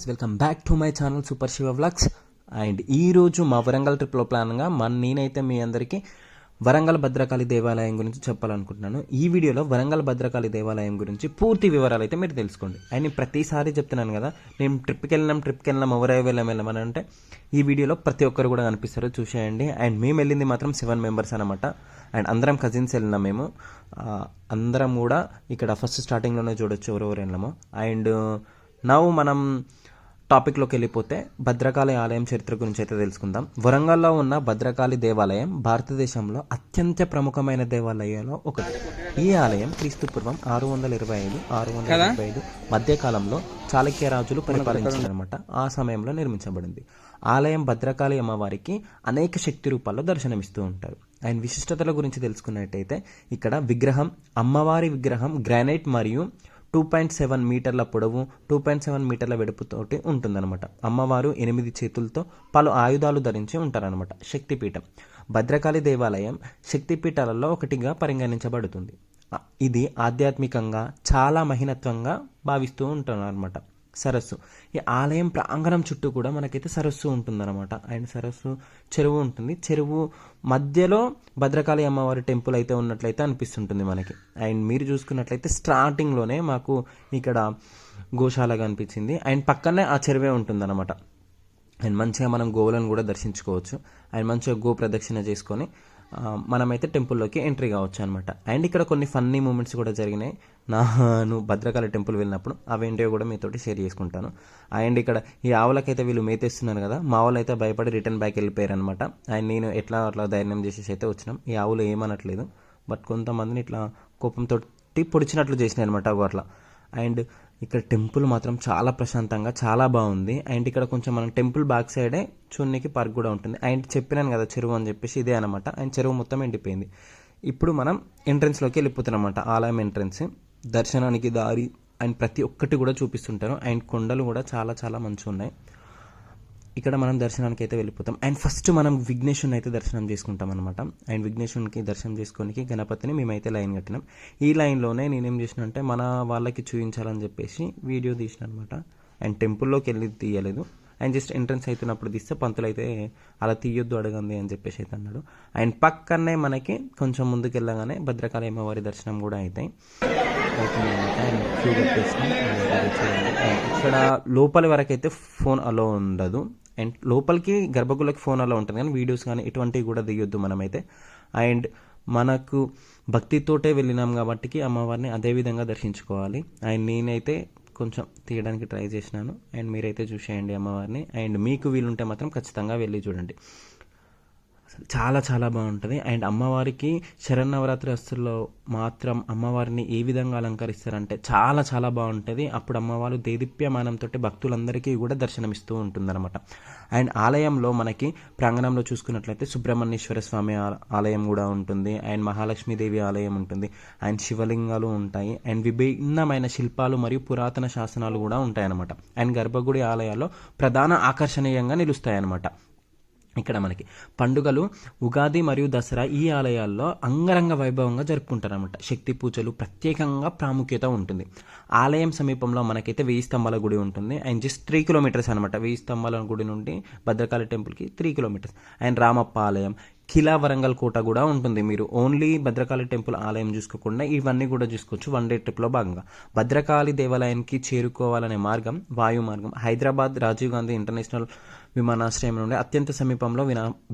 Welcome back to my channel super Shiva vlogs. And ఈరోజు మా వరంగల్ ట్రిప్లో ప్లాన్గా నేనైతే మీ అందరికీ వరంగల్ భద్రకాళి దేవాలయం గురించి చెప్పాలనుకుంటున్నాను. ఈ వీడియోలో వరంగల్ భద్రకాళి దేవాలయం గురించి పూర్తి వివరాలు అయితే మీరు తెలుసుకోండి. అండ్ నేను ప్రతిసారి చెప్తున్నాను కదా, నేను ట్రిప్కి వెళ్ళినాం ఎవరైనా వెళ్ళమని అంటే ఈ వీడియోలో ప్రతి ఒక్కరు కూడా కనిపిస్తారు, చూసేయండి. అండ్ మేము వెళ్ళింది మాత్రం 7 మెంబర్స్ అనమాట. అండ్ అందరం కజిన్స్ వెళ్ళినాం మేము. అందరం కూడా ఇక్కడ ఫస్ట్ స్టార్టింగ్లోనే చూడొచ్చు ఎవరెవరు వెళ్ళామో. అండ్ మనం టాపిక్లోకి వెళ్ళిపోతే భద్రకాళి ఆలయం చరిత్ర గురించి అయితే తెలుసుకుందాం. వరంగల్లో ఉన్న భద్రకాళి దేవాలయం భారతదేశంలో అత్యంత ప్రముఖమైన దేవాలయాల్లో ఒకటి. ఈ ఆలయం క్రీస్తుపూర్వం 625 మధ్యకాలంలో చాళుక్య రాజులు పరిపాలించారనమాట. ఆ సమయంలో నిర్మించబడింది. ఆలయం భద్రకాళి అమ్మవారికి అనేక శక్తి రూపాల్లో దర్శనమిస్తూ ఉంటారు. అండ్ విశిష్టతల గురించి తెలుసుకున్నట్టయితే ఇక్కడ అమ్మవారి విగ్రహం గ్రానైట్ మరియు 2.7 మీటర్ల పొడవు, 2.7 మీటర్ల వెడుపుతోటి ఉంటుందన్నమాట. అమ్మవారు 8 చేతులతో పలు ఆయుధాలు ధరించి ఉంటారనమాట. శక్తిపీఠం భద్రకాళి దేవాలయం శక్తిపీఠాలలో ఒకటిగా పరిగణించబడుతుంది. ఇది ఆధ్యాత్మికంగా చాలా మహినత్వంగా భావిస్తూ ఉంటారు అనమాట. సరస్సు, ఈ ఆలయం ప్రాంగణం చుట్టూ కూడా మనకైతే సరస్సు ఉంటుందన్నమాట. అండ్ సరస్సు చెరువు ఉంటుంది. చెరువు మధ్యలో భద్రకాళి అమ్మవారి టెంపుల్ అయితే ఉన్నట్లయితే అనిపిస్తుంటుంది మనకి. అండ్ మీరు చూసుకున్నట్లయితే స్టార్టింగ్లోనే మాకు ఇక్కడ గోశాల కనిపించింది. అండ్ పక్కనే ఆ చెరువే ఉంటుందన్నమాట. అండ్ మంచిగా మనం గోవులను కూడా దర్శించుకోవచ్చు. అండ్ మంచిగా గో ప్రదక్షిణ చేసుకొని మనమైతే టెంపుల్లోకి ఎంట్రీ కావచ్చు అనమాట. అండ్ ఇక్కడ కొన్ని ఫన్నీ మూమెంట్స్ కూడా జరిగినాయి నేను భద్రకాళి టెంపుల్ వెళ్ళినప్పుడు. అవేంటో కూడా మీతోటి షేర్ చేసుకుంటాను. అండ్ ఇక్కడ ఈ ఆవులకైతే వీళ్ళు మేతేస్తున్నారు కదా, మా వాళ్ళు అయితే భయపడి రిటర్న్ బ్యాక్ వెళ్ళిపోయారు అనమాట. అండ్ నేను అట్లా ధైర్యం చేసేసి అయితే వచ్చినాం. ఈ ఆవులు ఏమనట్లేదు, బట్ కొంతమందిని ఇట్లా కోపంతో పొడిచినట్లు చేసినాయి అనమాట అట్లా. అండ్ ఇక్కడ టెంపుల్ మాత్రం చాలా ప్రశాంతంగా చాలా బాగుంది. అండ్ ఇక్కడ కొంచెం మనం టెంపుల్ బ్యాక్ సైడే చూడడానికి పార్క్ కూడా ఉంటుంది. అండ్ చెప్పినాను కదా చెరువు అని చెప్పేసి, ఇదే అనమాట. అండ్ చెరువు మొత్తం ఎండిపోయింది. ఇప్పుడు మనం ఎంట్రన్స్లోకి వెళ్ళిపోతున్నాం అనమాట. ఆలయం ఎంట్రన్స్, దర్శనానికి దారి అండ్ ప్రతి ఒక్కటి కూడా చూపిస్తుంటారు. అండ్ కొండలు కూడా చాలా చాలా మంచిగా ఉన్నాయి. ఇక్కడ మనం దర్శనానికి అయితే వెళ్ళిపోతాం. అండ్ ఫస్ట్ మనం విఘ్నేశ్వరుని అయితే దర్శనం చేసుకుంటాం అనమాట. అండ్ విఘ్నేశ్వరునికి దర్శనం చేసుకోనికి గణపతిని మేమైతే లైన్ కట్టినాం. ఈ లైన్లోనే నేనేం చేసిన అంటే మన వాళ్ళకి చూపించాలని చెప్పేసి వీడియో తీసిన అనమాట. అండ్ టెంపుల్లోకి వెళ్ళి తీయలేదు. అండ్ జస్ట్ ఎంట్రన్స్ అవుతున్నప్పుడు తీస్తే పంతులు అయితే అలా తీయొద్దు అడగండి అని చెప్పేసి అయితే అన్నాడు. అండ్ పక్కనే మనకి కొంచెం ముందుకు వెళ్ళగానే భద్రకాళి అమ్మవారి దర్శనం కూడా అవుతాయి. అండ్ క్యూ కట్టేసినాం. ఇక్కడ లోపలి వరకు అయితే ఫోన్ అలో ఉండదు. అండ్ లోపలికి గర్భగుడికి ఫోన్ అలా ఉంటుంది, కానీ వీడియోస్ కానీ ఇటువంటివి కూడా దిగొద్దు మనమైతే. అండ్ మనకు భక్తితోటే వెళ్ళినాం కాబట్టి అమ్మవారిని అదే విధంగా దర్శించుకోవాలి. అండ్ నేనైతే కొంచెం తీయడానికి ట్రై చేసినాను. అండ్ మీరైతే చూసేయండి అమ్మవారిని. అండ్ మీకు వీలుంటే మాత్రం ఖచ్చితంగా వెళ్ళి చూడండి, చాలా చాలా బాగుంటుంది. అండ్ అమ్మవారికి శరన్నవరాత్రి అస్తుల్లో మాత్రం అమ్మవారిని ఏ విధంగా అలంకరిస్తారంటే చాలా చాలా బాగుంటుంది. అప్పుడు అమ్మవారు దేదీప్యమానంతో భక్తులందరికీ కూడా దర్శనమిస్తూ ఉంటుందన్నమాట. అండ్ ఆలయంలో మనకి ప్రాంగణంలో చూసుకున్నట్లయితే సుబ్రహ్మణ్యేశ్వర స్వామి ఆలయం కూడా ఉంటుంది. అండ్ మహాలక్ష్మీదేవి ఆలయం ఉంటుంది. అండ్ శివలింగాలు ఉంటాయి. అండ్ విభిన్నమైన శిల్పాలు మరియు పురాతన శాసనాలు కూడా ఉంటాయన్నమాట. అండ్ గర్భగుడి ఆలయాల్లో ప్రధాన ఆకర్షణీయంగా నిలుస్తాయన్నమాట. ఇక్కడ మనకి పండుగలు ఉగాది మరియు దసరా ఈ ఆలయాల్లో అంగరంగ వైభవంగా జరుపుకుంటారనమాట. శక్తి పూజలు ప్రత్యేకంగా ప్రాముఖ్యత ఉంటుంది. ఆలయం సమీపంలో మనకైతే 1000 స్తంభాల గుడి ఉంటుంది. అండ్ జస్ట్ 3 కిలోమీటర్స్ అనమాట. 1000 స్తంభాల గుడి నుండి భద్రకాళి టెంపుల్కి 3 కిలోమీటర్స్. అండ్ రామప్ప ఆలయం, కిలా వరంగల్ కోట కూడా ఉంటుంది. మీరు ఓన్లీ భద్రకాళి టెంపుల్ ఆలయం చూసుకోకుండా ఇవన్నీ కూడా చూసుకోవచ్చు 1 డే ట్రిప్లో భాగంగా. భద్రకాళి దేవాలయానికి చేరుకోవాలనే మార్గం వాయు మార్గం. హైదరాబాద్ రాజీవ్ గాంధీ ఇంటర్నేషనల్ విమానాశ్రయం నుండి అత్యంత సమీపంలో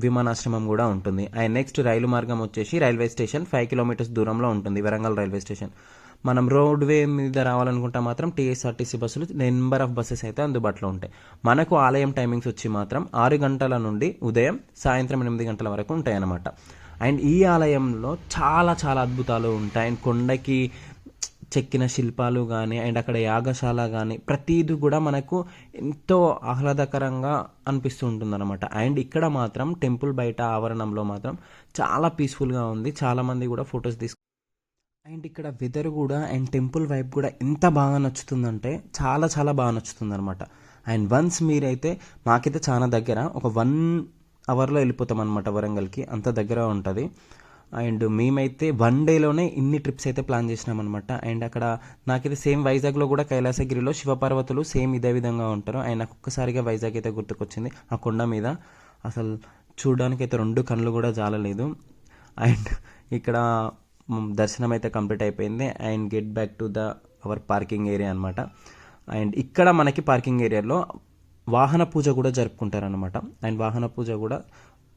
విమానాశ్రమం కూడా ఉంటుంది. అండ్ నెక్స్ట్ రైలు మార్గం వచ్చేసి రైల్వే స్టేషన్ 5 కిలోమీటర్స్ దూరంలో ఉంటుంది, వరంగల్ రైల్వే స్టేషన్. మనం రోడ్వే మీద రావాలనుకుంటే మాత్రం టీఎస్ఆర్టీసీ బస్సులు నెంబర్ ఆఫ్ బస్సెస్ అయితే అందుబాటులో ఉంటాయి. మనకు ఆలయం టైమింగ్స్ వచ్చి మాత్రం 6 గంటల నుండి ఉదయం సాయంత్రం 8 గంటల వరకు ఉంటాయి అన్నమాట. అండ్ ఈ ఆలయంలో చాలా చాలా అద్భుతాలు ఉంటాయి. అండ్ కొండకి చెక్కిన శిల్పాలు కానీ అండ్ అక్కడ యాగశాల కానీ ప్రతిదీ కూడా మనకు ఎంతో ఆహ్లాదకరంగా అనిపిస్తూ ఉంటుందన్నమాట. అండ్ ఇక్కడ మాత్రం టెంపుల్ బయట ఆవరణంలో మాత్రం చాలా పీస్ఫుల్గా ఉంది. చాలామంది కూడా ఫొటోస్ అండ్ ఇక్కడ వెదర్ కూడా అండ్ టెంపుల్ వైబ్ కూడా ఎంత బాగా నచ్చుతుందంటే చాలా చాలా బాగా నచ్చుతుంది అనమాట. అండ్ వన్స్ మీరైతే మాకైతే చాలా దగ్గర, ఒక 1 అవర్లో వెళ్ళిపోతాం అనమాట వరంగల్కి, అంత దగ్గర ఉంటుంది. అండ్ మేమైతే 1 డేలోనే ఇన్ని ట్రిప్స్ అయితే ప్లాన్ చేసినాం అనమాట. అండ్ అక్కడ నాకైతే సేమ్ వైజాగ్లో కూడా కైలాసగిరిలో శివపార్వతులు సేమ్ ఇదే విధంగా ఉంటారు. అండ్ నాకు ఒక్కసారిగా వైజాగ్ అయితే గుర్తుకొచ్చింది. ఆ కొండ మీద అసలు చూడడానికి అయితే 2 కళ్ళు కూడా జాలలేదు. అండ్ ఇక్కడ దర్శనం అయితే కంప్లీట్ అయిపోయింది. And get back to the our parking area అనమాట. అండ్ ఇక్కడ మనకి పార్కింగ్ ఏరియాలో వాహన పూజ కూడా జరుపుకుంటారనమాట. అండ్ వాహన పూజ కూడా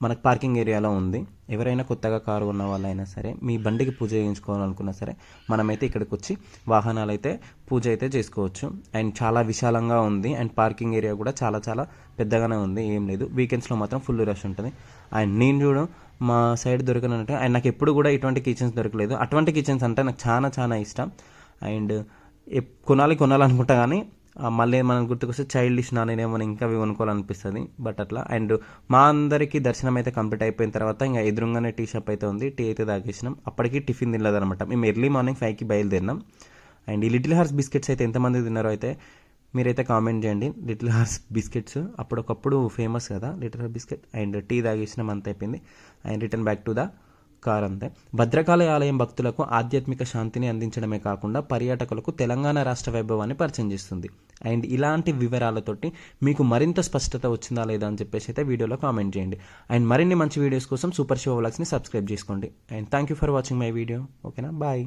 మనకు పార్కింగ్ ఏరియాలో ఉంది. ఎవరైనా కొత్తగా కారు ఉన్న వాళ్ళైనా సరే, మీ బండికి పూజ చేయించుకోవాలనుకున్నా సరే, మనమైతే ఇక్కడికి వచ్చి వాహనాలు అయితే పూజ అయితే చేసుకోవచ్చు. అండ్ చాలా విశాలంగా ఉంది. అండ్ పార్కింగ్ ఏరియా కూడా చాలా చాలా పెద్దగానే ఉంది, ఏం లేదు. వీకెండ్స్లో మాత్రం ఫుల్ రష్ ఉంటుంది. అండ్ నేను చూడు మా సైడ్ దొరకనంటే, అండ్ నాకు ఎప్పుడు కూడా ఇటువంటి కిచెన్స్ దొరకలేదు. అటువంటి కిచెన్స్ అంటే నాకు చాలా చాలా ఇష్టం. అండ్ కొనాలనుకుంటా కానీ మళ్ళీ మనం గుర్తుకొస్తే చైల్డిష్ నేనేమో ఇంకా అవి కొనుక్కోవాలనిపిస్తుంది. బట్ అట్లా. అండ్ మా అందరికీ దర్శనం అయితే కంప్లీట్ అయిపోయిన తర్వాత ఇంకా ఎదురుగానే టీ షాప్ అయితే ఉంది. టీ అయితే తాగేసినాం. అప్పటికి టిఫిన్ తినలేదనమాట. మేము ఎర్లీ మార్నింగ్ 5కి బయలుదేరినాం. అండ్ ఈ లిటిల్ హార్స్ బిస్కెట్స్ అయితే ఎంతమంది తిన్నారో అయితే మీరైతే కామెంట్ చేయండి. లిటిల్ హార్స్ బిస్కెట్స్ అప్పుడొకప్పుడు ఫేమస్ కదా Little Hearts biscuit. And tea తాగేసినాం, అంత అయిపోయింది. And return back to the car అంతే. భద్రకాళి ఆలయం భక్తులకు ఆధ్యాత్మిక శాంతిని అందించడమే కాకుండా పర్యాటకులకు తెలంగాణ రాష్ట్ర వైభవాన్ని పరిచయం చేస్తుంది. అండ్ ఇలాంటి వివరాలతోటి మీకు మరింత స్పష్టత వచ్చిందా లేదా అని చెప్పేసి అయితే వీడియోలో కామెంట్ చేయండి. అండ్ మరిన్ని మంచి వీడియోస్ కోసం సూపర్ శివ వ్లాగ్స్ని సబ్స్క్రైబ్ చేసుకోండి. And thank you for watching my video. ఓకేనా, బాయ్.